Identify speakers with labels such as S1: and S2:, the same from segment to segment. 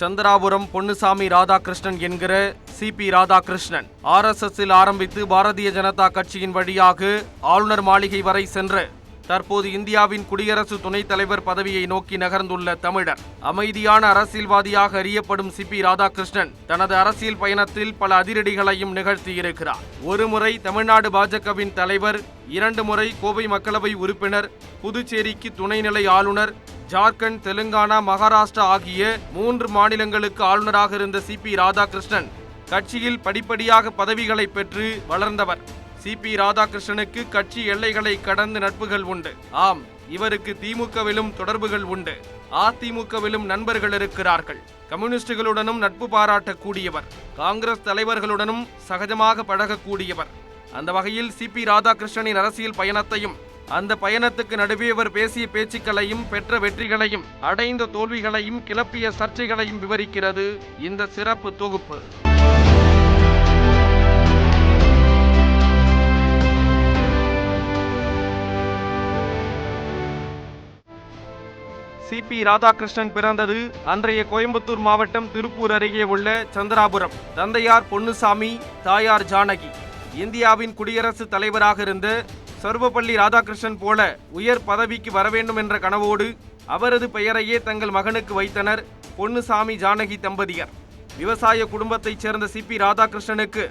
S1: சந்திராபுரம் பொன்னுசாமி ராதாகிருஷ்ணன் என்கிற சிபி ராதாகிருஷ்ணன் RSSல் ஆரம்பித்து பாரதிய ஜனதா கட்சியின் வழியாக ஆளுநர் மாளிகை வரை சென்று தற்போது இந்தியாவின் குடியரசு துணைத் தலைவர் பதவியை நோக்கி நகர்ந்துள்ள தமிழர். அமைதியான அரசியல்வாதியாக அறியப்படும் சிபி ராதாகிருஷ்ணன் தனது அரசியல் பயணத்தில் பல அதிரடிகளையும் நிகழ்த்தியிருக்கிறார். ஒருமுறை தமிழ்நாடு பாஜகவின் தலைவர், 2 முறை கோவை மக்களவை உறுப்பினர், புதுச்சேரிக்கு துணைநிலை ஆளுநர், ஜார்க்கண்ட், தெலுங்கானா, மகாராஷ்டிரா ஆகிய 3 மாநிலங்களுக்கு ஆளுநராக இருந்த சிபி ராதாகிருஷ்ணன் கட்சியில் படிப்படியாக பதவிகளை பெற்று வளர்ந்தவர். சிபி ராதாகிருஷ்ணனுக்கு கட்சி எல்லைகளை கடந்து நட்புகள் உண்டு. ஆம், இவருக்கு திமுகவிலும் தொடர்புகள் உண்டு. அதிமுகவிலும் நண்பர்கள் இருக்கிறார்கள். கம்யூனிஸ்டுகளுடனும் நட்பு பாராட்டக்கூடியவர். காங்கிரஸ் தலைவர்களுடனும் சகஜமாக பழகக்கூடியவர். அந்த வகையில் சிபி ராதாகிருஷ்ணனின் அரசியல் பயணத்தையும், அந்த பயணத்துக்கு நடுவே அவர் பேசிய பேச்சுக்களையும், பெற்ற வெற்றிகளையும், அடைந்த தோல்விகளையும், கிளப்பிய சர்ச்சைகளையும் விவரிக்கிறது இந்த சிறப்பு தொகுப்பு. சிபி ராதாகிருஷ்ணன் பிறந்தது அன்றைய கோயம்புத்தூர் மாவட்டம் திருப்பூர் அருகே உள்ள சந்திராபுரம். தந்தையார் பொன்னுசாமி, தாயார் ஜானகி. இந்தியாவின் குடியரசுத் தலைவராக இருந்த சர்வப்பள்ளி ராதாகிருஷ்ணன் போல உயர் பதவிக்கு வரவேண்டும் என்ற கனவோடு அவரது பெயரையே தங்கள் மகனுக்கு வைத்தனர் பொன்னுசாமி ஜானகி தம்பதியர். விவசாய குடும்பத்தைச் சேர்ந்த சிபி ராதாகிருஷ்ணனுக்கு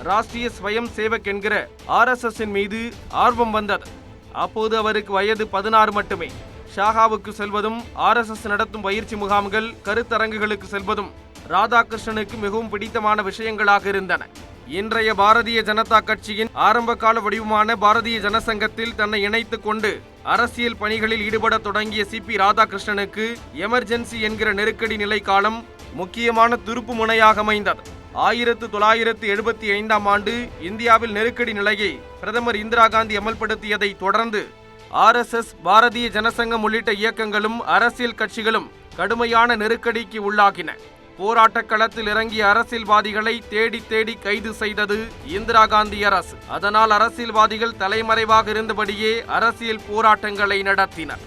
S1: ராஷ்டிரிய ஸ்வயம் சேவக் என்கிற RSSன் மீது ஆர்வம் வந்தது. அப்போது அவருக்கு வயது 16 மட்டுமே. ஷாகாவுக்கு செல்வதும், RSS நடத்தும் பயிற்சி முகாம்கள், கருத்தரங்குகளுக்கு செல்வதும் ராதாகிருஷ்ணனுக்கு மிகவும் பிடித்தமான விஷயங்களாக இருந்தன. இன்றைய பாரதிய ஜனதா கட்சியின் ஆரம்பகால வடிவமான பாரதிய ஜனசங்கத்தில் தன்னை இணைத்துக் கொண்டு அரசியல் பணிகளில் ஈடுபட தொடங்கிய சிபி ராதாகிருஷ்ணனுக்கு எமர்ஜென்சி என்கிற நெருக்கடி நிலை காலம் முக்கியமான திருப்பு முனையாக அமைந்தது. 1975ஆம் ஆண்டு இந்தியாவில் நெருக்கடி நிலையை பிரதமர் இந்திரா காந்தி அமல்படுத்தியதை தொடர்ந்து RSS, பாரதிய ஜனசங்கம் உள்ளிட்ட இயக்கங்களும் அரசியல் கட்சிகளும் கடுமையான நெருக்கடிக்கு உள்ளாகின. போராட்டக் களத்தில் இறங்கிய அரசியல்வாதிகளை தேடி தேடி கைது செய்தது இந்திரா காந்தி அரசு. அதனால் அரசியல்வாதிகள் தலைமறைவாக இருந்தபடியே அரசியல் போராட்டங்களை நடத்தினர்.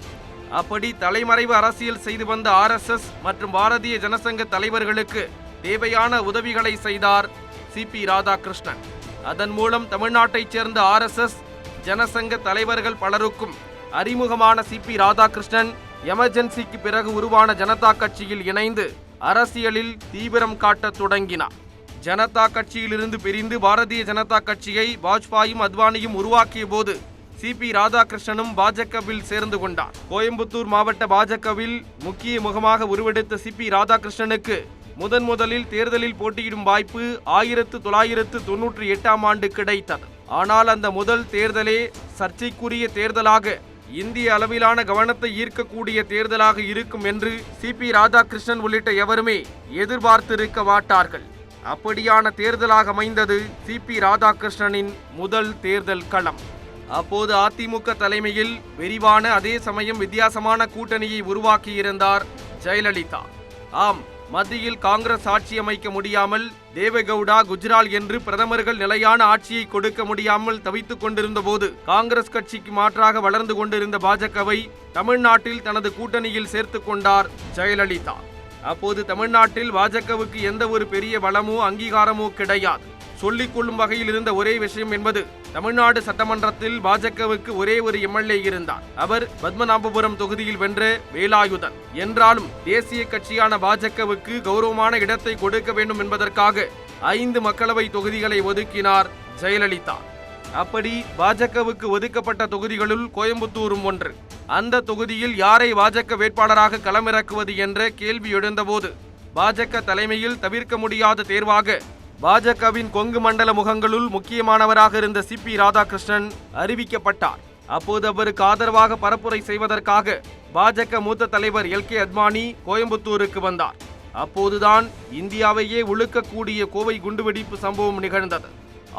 S1: அப்படி தலைமறைவு அரசியல் செய்து வந்த RSS மற்றும் பாரதிய ஜனசங்க தலைவர்களுக்கு தேவையான உதவிகளை செய்தார் சிபி ராதாகிருஷ்ணன். அதன் மூலம் தமிழ்நாட்டைச் சேர்ந்த RSS ஜனசங்க தலைவர்கள் பலருக்கும் அறிமுகமான சிபி ராதாகிருஷ்ணன் எமர்ஜென்சிக்கு பிறகு உருவான ஜனதா கட்சியில் இணைந்து அரசியலில் தீவிரம் காட்டத் தொடங்கினார். ஜனதா கட்சியிலிருந்து பிரிந்து பாரதிய ஜனதா கட்சியை வாஜ்பாயும் அத்வானியும் உருவாக்கிய போது சிபி ராதாகிருஷ்ணனும் பாஜகவில் சேர்ந்து கொண்டார். கோயம்புத்தூர் மாவட்ட பாஜகவில் முக்கிய முகமாக உருவெடுத்த சிபி ராதாகிருஷ்ணனுக்கு முதலில் தேர்தலில் போட்டியிடும் வாய்ப்பு 1998ஆம் ஆண்டு கிடைத்தது. ஆனால் அந்த முதல் தேர்தலே சர்ச்சைக்குரிய தேர்தலாக, இந்திய அளவிலான கவனத்தை ஈர்க்கக்கூடிய தேர்தலாக இருக்கும் என்று சிபி ராதாகிருஷ்ணன் உள்ளிட்ட எவருமே எதிர்பார்த்திருக்க மாட்டார்கள். அப்படியான தேர்தலாக அமைந்தது சிபி ராதாகிருஷ்ணனின் முதல் தேர்தல் களம். அப்போது அதிமுக தலைமையில் விரிவான, அதே சமயம் வித்தியாசமான கூட்டணியை உருவாக்கியிருந்தார் ஜெயலலிதா. ஆம், மத்தியில் காங்கிரஸ் ஆட்சி அமைக்க முடியாமல், தேவகவுடா, குஜ்ரால் என்று பிரதமர்கள் நிலையான ஆட்சியை கொடுக்க முடியாமல் தவித்துக் கொண்டிருந்த போது காங்கிரஸ் கட்சிக்கு மாற்றாக வளர்ந்து கொண்டிருந்த பாஜகவை தமிழ்நாட்டில் தனது கூட்டணியில் சேர்த்துக் கொண்டார் ஜெயலலிதா. அப்போது தமிழ்நாட்டில் பாஜகவுக்கு எந்த ஒரு பெரிய வளமோ அங்கீகாரமோ கிடையாது. சொல்லிக் கொள்ளும் வகையில் இருந்த ஒரே விஷயம் என்பது, தமிழ்நாடு சட்டமன்றத்தில் பாஜகவுக்கு ஒரே ஒரு MLA இருந்தார். அவர் பத்மநாபபுரம் தொகுதியில் வென்ற வேலாயுதன். என்றாலும் தேசிய கட்சியான பாஜகவுக்கு கௌரவமான இடத்தை கொடுக்க வேண்டும் என்பதற்காக 5 மக்களவை தொகுதிகளை ஒதுக்கினார் ஜெயலலிதா. அப்படி பாஜகவுக்கு ஒதுக்கப்பட்ட தொகுதிகளுள் கோயம்புத்தூரும் ஒன்று. அந்த தொகுதியில் யாரை பாஜக வேட்பாளராக களமிறக்குவது என்ற கேள்வி எழுந்தபோது பாஜக தலைமையில் தவிர்க்க முடியாத தேர்வாக பாஜகவின் கொங்கு மண்டல முகங்களுள் முக்கியமானவராக இருந்த சிபி ராதாகிருஷ்ணன் அறிவிக்கப்பட்டார். அப்போது அவருக்கு ஆதரவாக பரப்புரை செய்வதற்காக பாஜக மூத்த தலைவர் LK அத்வானி கோயம்புத்தூருக்கு வந்தார். அப்போதுதான் இந்தியாவையே உழுக்கக்கூடிய கோவை குண்டுவெடிப்பு சம்பவம் நிகழ்ந்தது.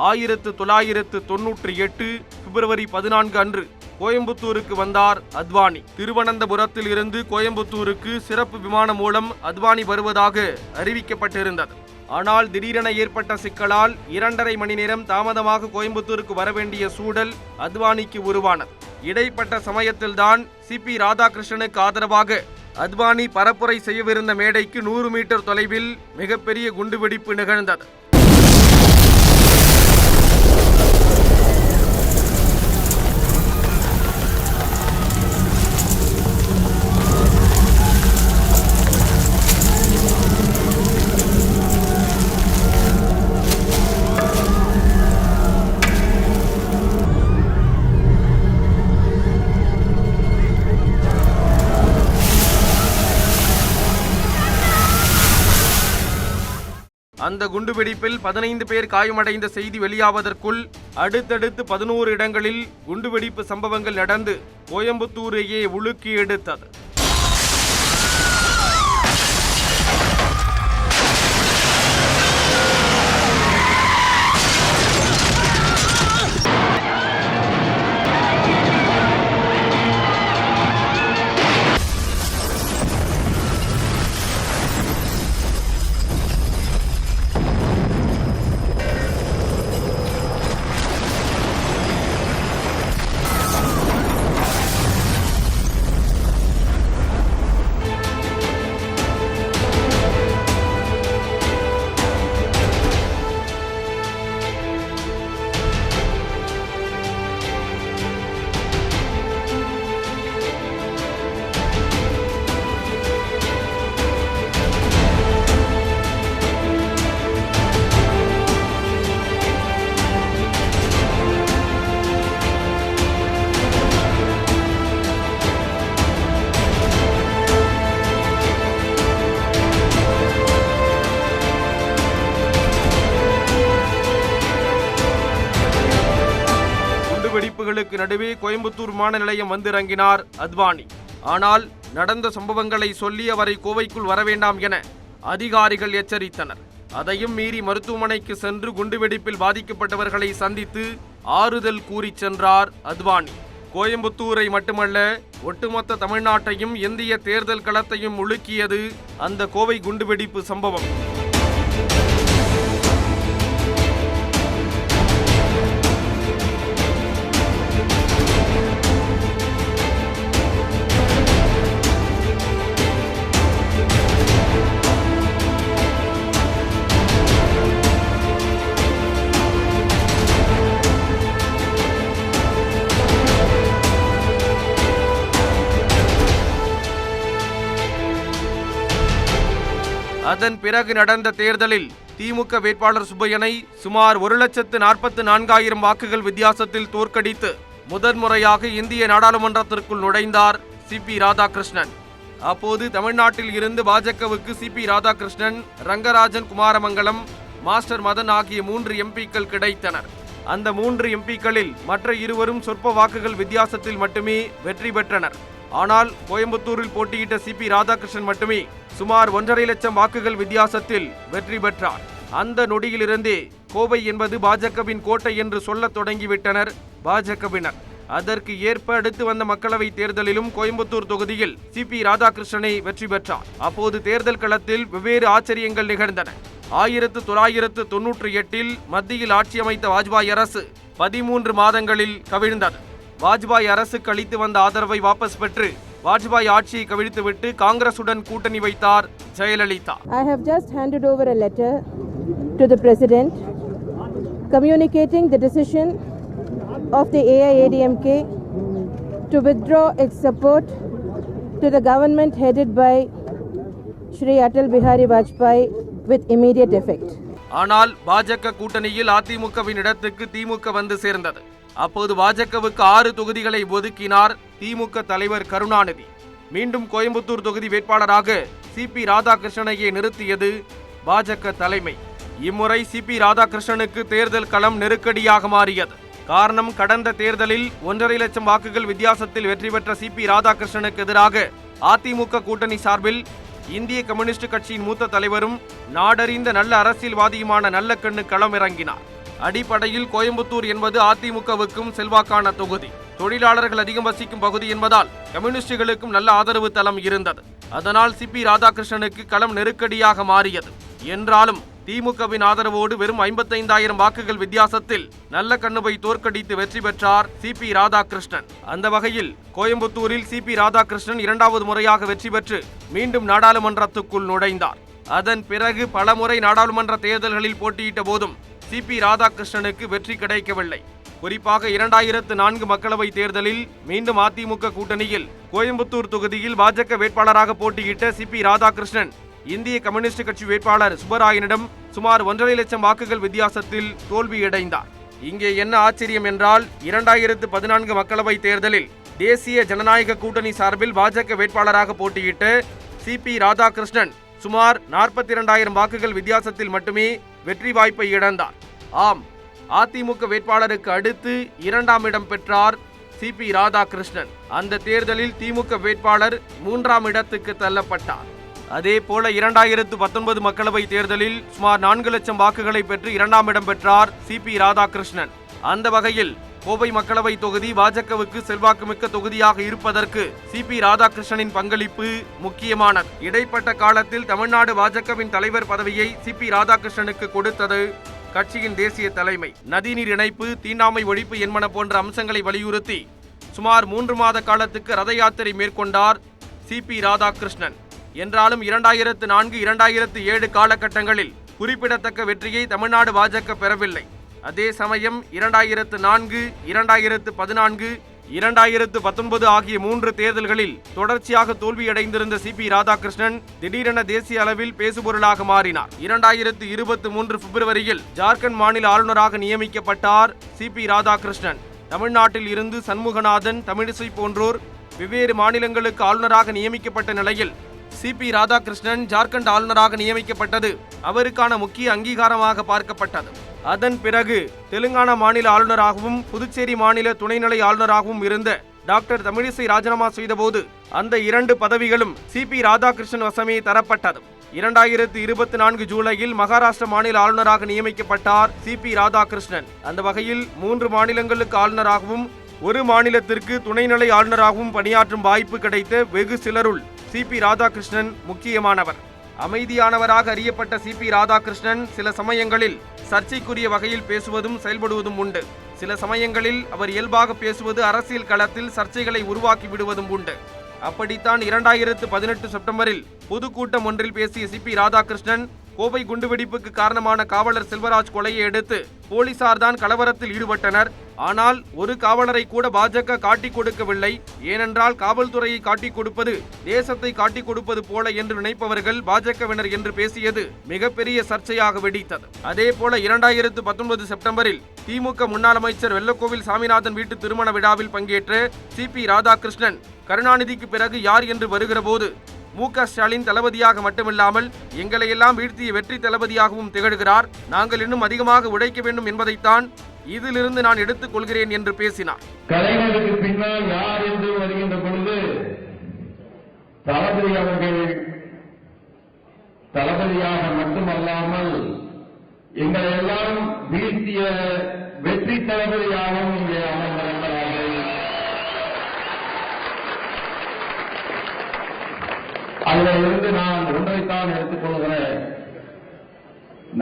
S1: 1998 பிப்ரவரி 14 அன்று கோயம்புத்தூருக்கு வந்தார் அத்வானி. திருவனந்தபுரத்தில் இருந்து கோயம்புத்தூருக்கு சிறப்பு விமானம் மூலம் அத்வானி வருவதாக அறிவிக்கப்பட்டிருந்தது. ஆனால் திடீரென ஏற்பட்ட சிக்கலால் 2.5 மணி நேரம் தாமதமாக கோயம்புத்தூருக்கு வரவேண்டிய சூழல் அத்வானிக்கு உருவானது. இடைப்பட்ட சமயத்தில்தான் சிபி ராதாகிருஷ்ணனுக்கு ஆதரவாக அத்வானி பரப்புரை செய்யவிருந்த மேடைக்கு 100 மீட்டர் தொலைவில் மிகப்பெரிய குண்டுவெடிப்பு நிகழ்ந்தது. அந்த குண்டுவெடிப்பில் 15 பேர் காயமடைந்த செய்தி வெளியாவதற்குள் அடுத்தடுத்து 11 இடங்களில் குண்டுவெடிப்பு சம்பவங்கள் நடந்து கோயம்புத்தூரையே உலுக்கி எடுத்தது. வெடிப்புகளுக்கு நடுவே கோயம்புத்தூர் விமான நிலையம் வந்திறங்கினார் அத்வானி. ஆனால் நடந்த சம்பவங்களை சொல்லி அவரை கோவைக்குள் வரவேண்டாம் என அதிகாரிகள் எச்சரித்தனர். அதையும் மீறி மருத்துவமனைக்கு சென்று குண்டுவெடிப்பில் பாதிக்கப்பட்டவர்களை சந்தித்து ஆறுதல் கூறி சென்றார் அத்வானி. கோயம்புத்தூரை மட்டுமல்ல, ஒட்டுமொத்த தமிழ்நாட்டையும் இந்திய தேர்தல் களத்தையும் உலுக்கியது அந்த கோவை குண்டுவெடிப்பு சம்பவம். அதன் பிறகு நடந்த தேர்தலில் திமுக வேட்பாளர் சுப்பையனை சுமார் 1,44,000 வாக்குகள் வித்தியாசத்தில் தோற்கடித்து முதன்முறையாக இந்திய நாடாளுமன்றத்திற்குள் நுழைந்தார் சிபி ராதாகிருஷ்ணன். அப்போது தமிழ்நாட்டில் இருந்து பாஜகவுக்கு சிபி ராதாகிருஷ்ணன், ரங்கராஜன் குமாரமங்கலம், மாஸ்டர் மதன் ஆகிய 3 எம்பிக்கள் கிடைத்தனர். அந்த 3 எம்பிக்களில் மற்ற இருவரும் சொற்ப வாக்குகள் வித்தியாசத்தில் மட்டுமே வெற்றி பெற்றனர். ஆனால் கோயம்புத்தூரில் போட்டியிட்ட சிபி ராதாகிருஷ்ணன் மட்டுமே சுமார் 1.5 லட்சம் வாக்குகள் வித்தியாசத்தில் வெற்றி பெற்றார். அந்த நொடியிலிருந்தே கோவை என்பது பாஜகவின் கோட்டை என்று சொல்லத் தொடங்கிவிட்டனர் பாஜகவினர். அதற்கு ஏற்ப அடுத்து வந்த மக்களவை தேர்தலிலும் கோயம்புத்தூர் தொகுதியில் சிபி ராதாகிருஷ்ணனை வெற்றி பெற்றார். அப்போது தேர்தல் களத்தில் வெவ்வேறு ஆச்சரியங்கள் நிகழ்ந்தன. 1998 மத்தியில் ஆட்சி அமைத்த வாஜ்பாய் அரசு 13 மாதங்களில் கவிழ்ந்தது. வாஜ்பாய் அரசுக்கு அளித்து வந்த ஆதரவை வாபஸ் பெற்று வாஜ்பாய் ஆட்சியை கவிழ்த்துவிட்டு காங்கிரசுடன் கூட்டணி வைத்தார் Jayalalithaa.
S2: I have just handed over a letter to the President communicating the decision of the AIADMK to withdraw its support to the government headed by Shri Atal Bihari Vajpayee with immediate effect.
S1: ஆனால் பாஜக கூட்டணியில் அதிமுகவின் இடத்துக்கு திமுக வந்து சேர்ந்தது. அப்போது பாஜகவுக்கு 6 தொகுதிகளை ஒதுக்கினார் திமுக தலைவர் கருணாநிதி. மீண்டும் கோயம்புத்தூர் தொகுதி வேட்பாளராக சிபி ராதாகிருஷ்ணனையே நிறுத்தியது பாஜக தலைமை. இம்முறை சிபி ராதாகிருஷ்ணனுக்கு தேர்தல் களம் நெருக்கடியாக மாறியது. காரணம், கடந்த தேர்தலில் 1.5 லட்சம் வாக்குகள் வித்தியாசத்தில் வெற்றி பெற்ற சிபி ராதாகிருஷ்ணனுக்கு எதிராக அதிமுக கூட்டணி சார்பில் இந்திய கம்யூனிஸ்ட் கட்சியின் மூத்த தலைவரும் நாடறிந்த நல்ல அரசியல்வாதியுமான நல்லக்கண்ணு களம் இறங்கினார். அடிப்படையில் கோயம்புத்தூர் என்பது அதிமுகவுக்கும் செல்வாக்கான தொகுதி. தொழிலாளர்கள் அதிகம் வசிக்கும் பகுதி என்பதால் கம்யூனிஸ்டுகளுக்கும் நல்ல ஆதரவு தளம் இருந்தது. அதனால் சிபி ராதாகிருஷ்ணனுக்கு களம் நெருக்கடியாக மாறியது. என்றாலும் திமுகவின் ஆதரவோடு வெறும் 55,000 வாக்குகள் வித்தியாசத்தில் நல்ல கண்ணுவை தோற்கடித்து வெற்றி பெற்றார் சிபி ராதாகிருஷ்ணன். அந்த வகையில் கோயம்புத்தூரில் சிபி ராதாகிருஷ்ணன் 2வது முறையாக வெற்றி பெற்று மீண்டும் நாடாளுமன்றத்துக்குள் நுழைந்தார். அதன் பிறகு பலமுறை நாடாளுமன்ற தேர்தல்களில் போட்டியிட்ட போதும் சிபி ராதாகிருஷ்ணனுக்கு வெற்றி கிடைக்கவில்லை. குறிப்பாக 2004 மக்களவை தேர்தலில் மீண்டும் அதிமுக கூட்டணியில் கோயம்புத்தூர் தொகுதியில் பாஜக வேட்பாளராக போட்டியிட்ட சிபி ராதாகிருஷ்ணன் இந்திய கம்யூனிஸ்ட் கட்சி வேட்பாளர் சுப்பராயனிடம் சுமார் 1.5 லட்சம் வாக்குகள் வித்தியாசத்தில் தோல்வியடைந்தார். இங்கே என்ன ஆச்சரியம் என்றால் 2014 மக்களவை தேர்தலில் தேசிய ஜனநாயக கூட்டணி சார்பில் பாஜக வேட்பாளராக போட்டியிட்ட சிபி ராதாகிருஷ்ணன் சுமார் 42,000 வாக்குகள் வித்தியாசத்தில் மட்டுமே வெற்றி வாய்ப்பை இழந்தார். ஆம், அதிமுக வேட்பாளருக்கு அடுத்து 2ஆம் இடம் பெற்றார் சிபி ராதாகிருஷ்ணன். அந்த தேர்தலில் திமுக வேட்பாளர் 3ஆம் இடத்துக்கு தள்ளப்பட்டார். அதே போல 2019 மக்களவை தேர்தலில் சுமார் 4 லட்சம் வாக்குகளை பெற்று 2ஆம் இடம் பெற்றார் சிபி ராதாகிருஷ்ணன். அந்த வகையில் கோவை மக்களவை தொகுதி பாஜகவுக்கு செல்வாக்குமிக்க தொகுதியாக இருப்பதற்கு சிபி ராதாகிருஷ்ணனின் பங்களிப்பு முக்கியமானது. இடைப்பட்ட காலத்தில் தமிழ்நாடு பாஜகவின் தலைவர் பதவியை சிபி ராதாகிருஷ்ணனுக்கு கொடுத்தது கட்சியின் தேசிய தலைமை. நதிநீர் இணைப்பு, தீண்டாமை ஒழிப்பு என்பன போன்ற அம்சங்களை வலியுறுத்தி சுமார் 3 மாத காலத்துக்கு ரத யாத்திரை மேற்கொண்டார் சிபி ராதாகிருஷ்ணன். என்றாலும் 2004-2007 காலகட்டங்களில் குறிப்பிடத்தக்க வெற்றியை தமிழ்நாடு பாஜக பெறவில்லை. அதே சமயம் 2004, 2014, 2019 ஆகிய 3 தேர்தல்களில் தொடர்ச்சியாக தோல்வியடைந்திருந்த சிபி ராதாகிருஷ்ணன் திடீரென தேசிய அளவில் பேசுபொருளாக மாறினார். 2023 பிப்ரவரியில் ஜார்க்கண்ட் மாநில ஆளுநராக நியமிக்கப்பட்டார் சிபி ராதாகிருஷ்ணன். தமிழ்நாட்டில் இருந்து சண்முகநாதன், தமிழிசை போன்றோர் வெவ்வேறு மாநிலங்களுக்கு ஆளுநராக நியமிக்கப்பட்ட நிலையில் சிபி ராதாகிருஷ்ணன் ஜார்க்கண்ட் ஆளுநராக நியமிக்கப்பட்டது அவருக்கான முக்கிய அங்கீகாரமாக பார்க்கப்பட்டது. அதன் பிறகு தெலுங்கானா மாநில ஆளுநராகவும் புதுச்சேரி மாநில துணைநிலை ஆளுநராகவும் இருந்த டாக்டர் தமிழிசை ராஜினாமா செய்தபோது அந்த 2 பதவிகளும் சிபி ராதாகிருஷ்ணன் வசமே தரப்பட்டது. 2024 ஜூலையில் மகாராஷ்டிர மாநில ஆளுநராக நியமிக்கப்பட்டார் சிபி ராதாகிருஷ்ணன். அந்த வகையில் 3 மாநிலங்களுக்கு ஆளுநராகவும் 1 மாநிலத்திற்கு துணைநிலை ஆளுநராகவும் பணியாற்றும் வாய்ப்பு கிடைத்த வெகு சிலருள் சிபி ராதாகிருஷ்ணன் முக்கியமானவர். அமைதியானவராக அறியப்பட்ட சிபி ராதாகிருஷ்ணன் சில சமயங்களில் சர்ச்சைக்குரிய வகையில் பேசுவதும் செயல்படுவதும் உண்டு. சில சமயங்களில் அவர் இயல்பாக பேசுவது அரசியல் களத்தில் சர்ச்சைகளை உருவாக்கி விடுவதும் உண்டு. அப்படித்தான் 2018 செப்டம்பரில் பொதுக்கூட்டம் ஒன்றில் பேசிய சிபி ராதாகிருஷ்ணன் கோவை குண்டுவெடிப்புக்கு காரணமான காவலர் செல்வராஜ் கொலையை அடுத்து போலீசார் தான் கலவரத்தில் ஈடுபட்டனர். ஆனால் ஒரு காவலரை கூட பாஜக காட்டிக் கொடுக்கவில்லை. ஏனென்றால் காவல்துறையை காட்டிக் கொடுப்பது தேசத்தை காட்டிக் கொடுப்பது போல என்று நினைப்பவர்கள் பாஜகவினர் என்று பேசியது மிகப்பெரிய சர்ச்சையாக வெடித்தது. அதே போல 2019 செப்டம்பரில் திமுக முன்னாள் அமைச்சர் வெள்ளக்கோவில் சாமிநாதன் வீட்டு திருமண விழாவில் பங்கேற்ற சிபி ராதாகிருஷ்ணன் கருணாநிதிக்கு பிறகு யார் என்று வருகிற போது மு.க. ஸ்டாலின் தளபதியாக மட்டுமில்லாமல் எங்களை எல்லாம் வீழ்த்திய வெற்றி தளபதியாகவும் திகழ்கிறார். நாங்கள் இன்னும் அதிகமாக உழைக்க வேண்டும் என்பதைத்தான் இதிலிருந்து நான் எடுத்துக் கொள்கிறேன் என்று பேசினார்.
S3: கலைஞருக்கு பின்னால் யார் என்று வருகின்ற பொழுது தளபதி அவர்கள் தளபதியாக மட்டுமல்லாமல் எங்களை எல்லாம் வீழ்த்திய வெற்றி தளபதியாகவும் இங்கே அமர்ந்திருக்கிறார்கள். அதிலிருந்து நான் ஒன்றைத்தான் எடுத்துக் கொள்கிறேன்.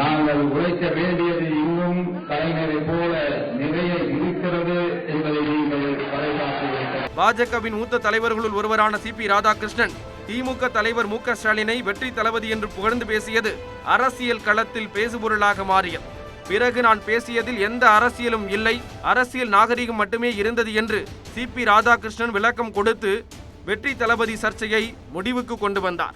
S3: நாங்கள் உழைக்க வேண்டியது இன்னும் கலைஞரை போல நிறைய இருக்கிறது என்பதை நீங்கள் பறைசாற்றுவீர்கள்.
S1: பாஜகவின் மூத்த தலைவர்களுள் ஒருவரான சிபி ராதாகிருஷ்ணன் திமுக தலைவர் மு.க. ஸ்டாலினை வெற்றி தளபதி என்று புகழ்ந்து பேசியது அரசியல் களத்தில் பேசுபொருளாக மாறியது. பிறகு நான் பேசியதில் எந்த அரசியலும் இல்லை, அரசியல் நாகரிகம் மட்டுமே இருந்தது என்று சிபி ராதாகிருஷ்ணன் விளக்கம் கொடுத்து வெற்றி தளபதி சர்ச்சையை முடிவுக்கு கொண்டு வந்தார்.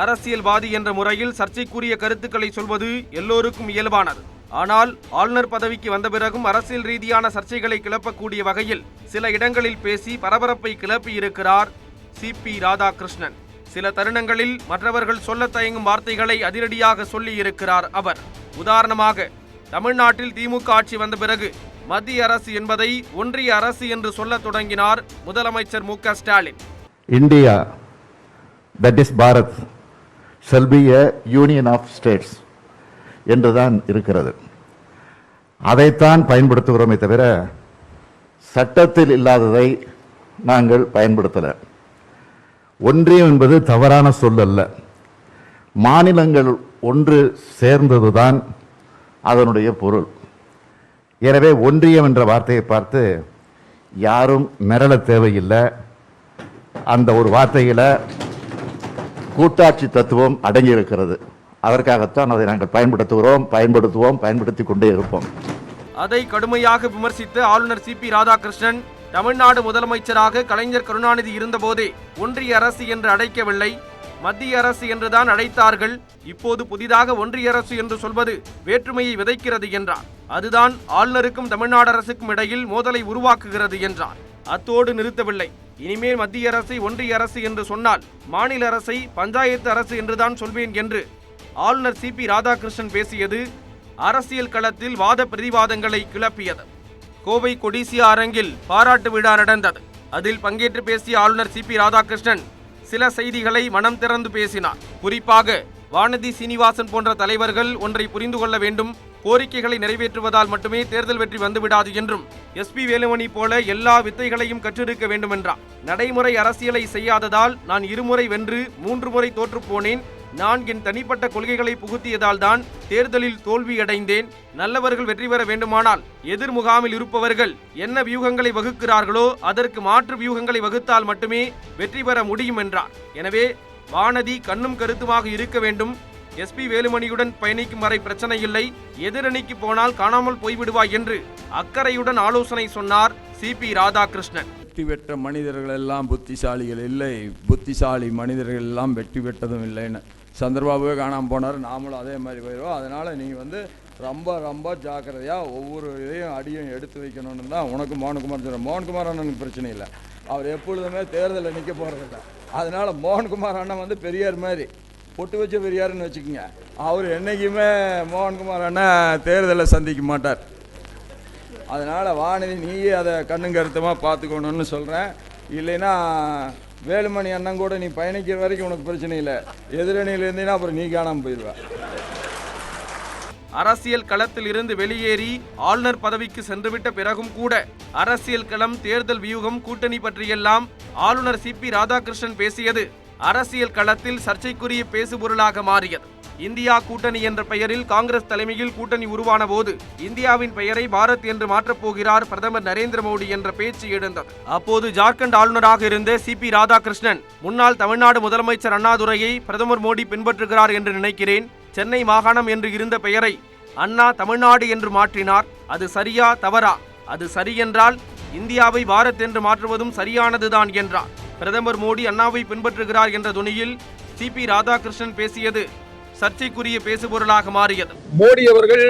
S1: அரசியல்வாதி என்ற முறையில் சர்ச்சைக்குரிய கருத்துக்களை சொல்வது எல்லோருக்கும் இயல்பானது. ஆனால் ஆளுநர் பதவிக்கு வந்த பிறகும் அரசியல் ரீதியான சர்ச்சைகளை கிளப்பக்கூடிய வகையில் சில இடங்களில் பேசி பரபரப்பை கிளப்பியிருக்கிறார் சிபி ராதாகிருஷ்ணன். சில தருணங்களில் மற்றவர்கள் சொல்ல தயங்கும் வார்த்தைகளை அதிரடியாக சொல்லியிருக்கிறார் அவர். உதாரணமாக, தமிழ்நாட்டில் திமுக ஆட்சி வந்த பிறகு மத்திய அரசு என்பதை ஒன்றிய அரசு என்று சொல்ல தொடங்கினார் முதலமைச்சர் மு.க. Stalin.
S4: India, that is Bharat, shall be a union of states என்றுதான் இருக்கிறது. அதைத்தான் பயன்படுத்துகிறோமே தவிர சட்டத்தில் இல்லாததை நாங்கள் பயன்படுத்தல. ஒன்றியம் என்பது தவறான சொல் அல்ல. மாநிலங்கள் ஒன்று சேர்ந்ததுதான் அதனுடைய பொருள். எனவே ஒன்றியம் என்ற வார்த்தையை பார்த்து யாரும் மிரள தேவையில்லை. அந்த ஒரு வார்த்தையில் கூட்டாட்சி தத்துவம் அடங்கியிருக்கிறது. அதற்காகத்தான் அதை நாங்கள் பயன்படுத்திக் கொண்டே இருப்போம்.
S1: அதை கடுமையாக விமர்சித்த ஆளுநர் சிபி ராதாகிருஷ்ணன், தமிழ்நாடு முதலமைச்சராக கலைஞர் கருணாநிதி இருந்தபோதே ஒன்றிய அரசு என்று அழைக்கவில்லை, மத்திய அரசு என்றுதான் அழைத்தார்கள். இப்போது புதிதாக ஒன்றிய அரசு என்று சொல்வது வேற்றுமையை விதைக்கிறது என்றார். அதுதான் ஆளுநருக்கும் தமிழ்நாடு அரசுக்கும் இடையில் மோதலை உருவாக்குகிறது என்றார். அத்தோடு நிறுத்தவில்லை. இனிமேல் மத்திய அரசை ஒன்றிய அரசு என்று சொன்னால் மாநில அரசை பஞ்சாயத்து அரசு என்றுதான் சொல்வேன் என்று ஆளுநர் சிபி ராதாகிருஷ்ணன் பேசியது அரசியல் களத்தில் வாத பிரதிவாதங்களை கிளப்பியது. கோவை கொடிசியா அரங்கில் பாராட்டு விழா நடந்தது. அதில் பங்கேற்று பேசிய ஆளுநர் சிபி ராதாகிருஷ்ணன் சில செய்திகளை மனம் திறந்து பேசினார். குறிப்பாக வானதி சீனிவாசன் போன்ற தலைவர்கள் ஒன்றை புரிந்து கொள்ள வேண்டும், கோரிக்கைகளை நிறைவேற்றுவதால் மட்டுமே தேர்தல் வெற்றி வந்துவிடாது என்றும், SP வேலுமணி போல எல்லா வித்தைகளையும் கற்றிருக்க வேண்டும் என்றார். நடைமுறை அரசியலை செய்யாததால் நான் 2 முறை வென்று 3 முறை தோற்றுப்போனேன். நான் என் தனிப்பட்ட கொள்கைகளை புகுத்தியதால் தான் தேர்தலில் தோல்வியடைந்தேன். நல்லவர்கள் வெற்றி பெற வேண்டுமானால் எதிர் முகாமில் இருப்பவர்கள் என்ன வியூகங்களை வகுக்கிறார்களோ அதற்கு மாற்று வியூகங்களை வகுத்தால் மட்டுமே வெற்றி பெற முடியும் என்றார். எனவே வானதி கண்ணும் கருத்துமாக இருக்க வேண்டும். SP வேலுமணியுடன் பயணிக்கும் வரை பிரச்சனை இல்லை, எதிரணிக்கு போனால் காணாமல் போய்விடுவாய் என்று அக்கறையுடன் ஆலோசனை சொன்னார் சிபி ராதாகிருஷ்ணன்.
S5: வெற்றி பெற்ற மனிதர்கள் எல்லாம் புத்திசாலிகள் இல்லை, புத்திசாலி மனிதர்கள் எல்லாம் வெற்றி பெற்றதும் இல்லைன்னு சந்திரபாபுவே காணாமல் போனார். நாமளும் அதே மாதிரி போயிடுவோம். அதனால் நீங்கள் வந்து ரொம்ப ரொம்ப ஜாக்கிரதையாக ஒவ்வொரு இதையும் அடியும் எடுத்து வைக்கணும்னு தான் உனக்கு மோகன்குமார் சொல்கிறேன். மோகன்குமார் அண்ணனுக்கு பிரச்சனை இல்லை, அவர் எப்பொழுதுமே தேர்தலில் நிற்க போகிறதில்ல. அதனால் மோகன்குமார் அண்ணன் வந்து பெரியார் மாதிரி பொட்டு வச்ச பெரியாருன்னு வச்சுக்கோங்க. அவர் என்றைக்குமே மோகன்குமார் அண்ணன் தேர்தலை சந்திக்க மாட்டார். அதனால் வானதி நீயே அதை கண்ணும் கருத்தமாக பார்த்துக்கணுன்னு சொல்கிறேன். இல்லைன்னா வேலுமணி அண்ணன் கூட நீ பயணிக்கிற வரைக்கும் உனக்கு பிரச்சனை இல்லை, எதிரணியில் இருந்தீங்கன்னா அப்புறம் நீ காணாமல் போயிடுவ.
S1: அரசியல் களத்தில் இருந்து வெளியேறி ஆளுநர் பதவிக்கு சென்றுவிட்ட பிறகும் கூட அரசியல் களம், தேர்தல் வியூகம், கூட்டணி பற்றியெல்லாம் ஆளுநர் சிபி ராதாகிருஷ்ணன் பேசியது அரசியல் களத்தில் சர்ச்சைக்குரிய பேசுபொருளாக மாறியது. இந்தியா கூட்டணி என்ற பெயரில் காங்கிரஸ் தலைமையில் கூட்டணி உருவான போது இந்தியாவின் பெயரை பாரத் என்று மாற்றப் போகிறார் பிரதமர் நரேந்திர மோடி என்ற பேச்சு எழுந்தது. அப்போது ஜார்க்கண்ட் ஆளுநராக இருந்த சிபி ராதாகிருஷ்ணன், முன்னாள் தமிழ்நாடு முதலமைச்சர் அண்ணாதுரையை பிரதமர் மோடி பின்பற்றுகிறார் என்று நினைக்கிறேன். சென்னை மாகாணம் என்று இருந்த பெயரை அண்ணா தமிழ்நாடு என்று மாற்றினார். அது சரியா தவறா? அது சரி என்றால் இந்தியாவை பாரத் என்று மாற்றுவதும் சரியானதுதான் என்றார். பிரதமர் மோடி அண்ணாவை பின்பற்றுகிறார் என்ற துணியில் சிபி ராதாகிருஷ்ணன் பேசியது சர்ச்சைக்குரிய பேசுபொருளாக மாறியது.
S6: மோடி அவர்கள்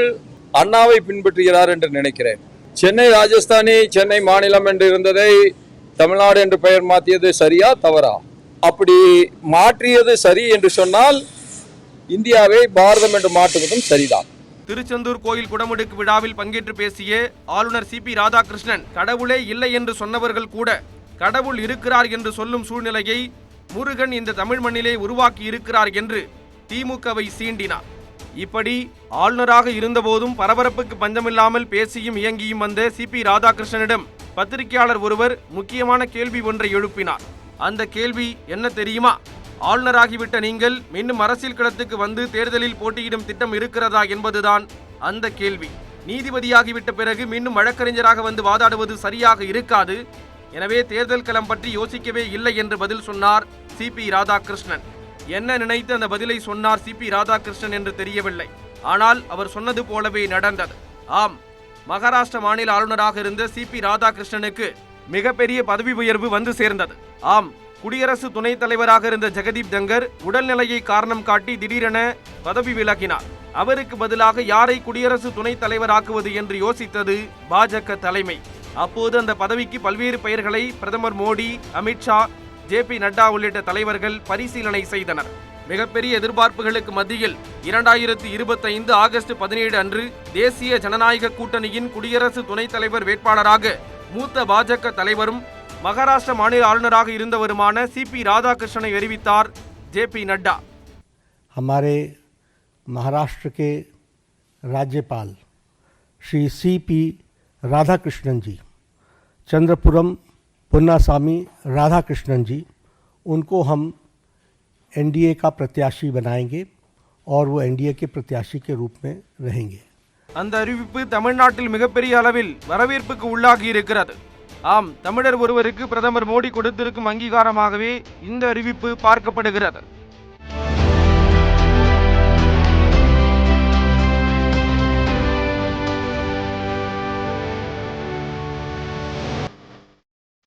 S6: அண்ணாவை பின்பற்றுகிறார் என்று நினைக்கிறேன். சென்னை ராஜஸ்தானி, சென்னை மாநிலம் என்று இருந்ததை தமிழ்நாடு என்று பெயர் மாற்றியது சரியா தவறா? அப்படி மாற்றியது சரி என்று சொன்னால் இந்தியாவை பாரதம் என்று மாற்றுவதும் சரிதான்.
S1: திருச்செந்தூர் கோயில் குடமுடுக்கு விழாவில் பங்கேற்று பேசிய ஆளுநர் சிபி ராதாகிருஷ்ணன், கடவுளே இல்லை என்று சொன்னவர்கள் கூட கடவுள் இருக்கிறார் என்று சொல்லும் சூழ்நிலையை முருகன் இந்த தமிழ் மண்ணிலே உருவாக்கி இருக்கிறார் என்று திமுகவை சீண்டினார். இப்படி ஆளுநராக இருந்தபோதும் பரபரப்புக்கு பஞ்சமில்லாமல் பேசியும் இயங்கியும் வந்த சிபி ராதாகிருஷ்ணனிடம் பத்திரிகையாளர் ஒருவர் முக்கியமான கேள்வி ஒன்றை எழுப்பினார். அந்த கேள்வி என்ன தெரியுமா? ஆளுநராகிவிட்ட நீங்கள் மீண்டும் அரசியல் களத்துக்கு வந்து தேர்தலில் போட்டியிடும் திட்டம் இருக்கிறதா என்பதுதான் அந்த கேள்வி. நீதிபதியாகிவிட்ட பிறகு மீண்டும் வழக்கறிஞராக வந்து வாதாடுவது சரியாக இருக்காது. எனவே தேர்தல் களம் பற்றி யோசிக்கவே இல்லை என்று பதில் சொன்னார் சிபி ராதாகிருஷ்ணன். என்ன நினைத்து அந்த பதிலை சொன்னார் சிபி ராதாகிருஷ்ணன் என்று தெரியவில்லை. ஆனால் அவர் சொன்னது போலவே நடந்தது. ஆம், மகாராஷ்டிர மாநில ஆளுநராக இருந்த சிபி ராதாகிருஷ்ணனுக்கு மிகப்பெரிய பதவி உயர்வு வந்து சேர்ந்தது. ஆம், குடியரசு துணைத் தலைவராக இருந்த ஜெகதீப் தங்கர் உடல்நிலையை காரணம் காட்டி திடீரென பதவி விலகினார். அவருக்கு பதிலாக யாரை குடியரசு துணைத் தலைவராக்குவது என்று யோசித்தது பாஜக தலைமை. அப்போது அந்த பதவிக்கு பல்வேறு பெயர்களை பிரதமர் மோடி, அமித்ஷா, JP நட்டா உள்ளிட்ட தலைவர்கள் பரிசீலனை செய்தனர். மிகப்பெரிய எதிர்பார்ப்புகளுக்கு மத்தியில் 2025 ஆகஸ்ட் 17 அன்று தேசிய ஜனநாயக கூட்டணியின் குடியரசு துணைத் தலைவர் வேட்பாளராக மூத்த பாஜக தலைவரும் மகாராஷ்டிர மாநில ஆளுநராக இருந்தவருமான சிபி ராதாகிருஷ்ணனை அறிவித்தார் JP நட்டா.
S7: हमारे महाराष्ट्र के राज्यपाल श्री CP राधाकृष्णन जी, चंद्रपुरम पुन्नासामी राधाकृष्णन जी, उनको हम NDA का प्रत्याशी बनाएंगे और वो एनडीए के प्रत्याशी के रूप में रहेंगे।
S1: அந்த அறிவிப்பு தமிழ்நாட்டில் மிகப்பெரிய அளவில் வரவேற்புக்கு உள்ளாகி இருக்கிறது. ஆம், தமிழர் ஒருவருக்கு பிரதமர் மோடி கொடுத்திருக்கும் அங்கீகாரமாகவே இந்த அறிவிப்பு பார்க்கப்படுகிறது.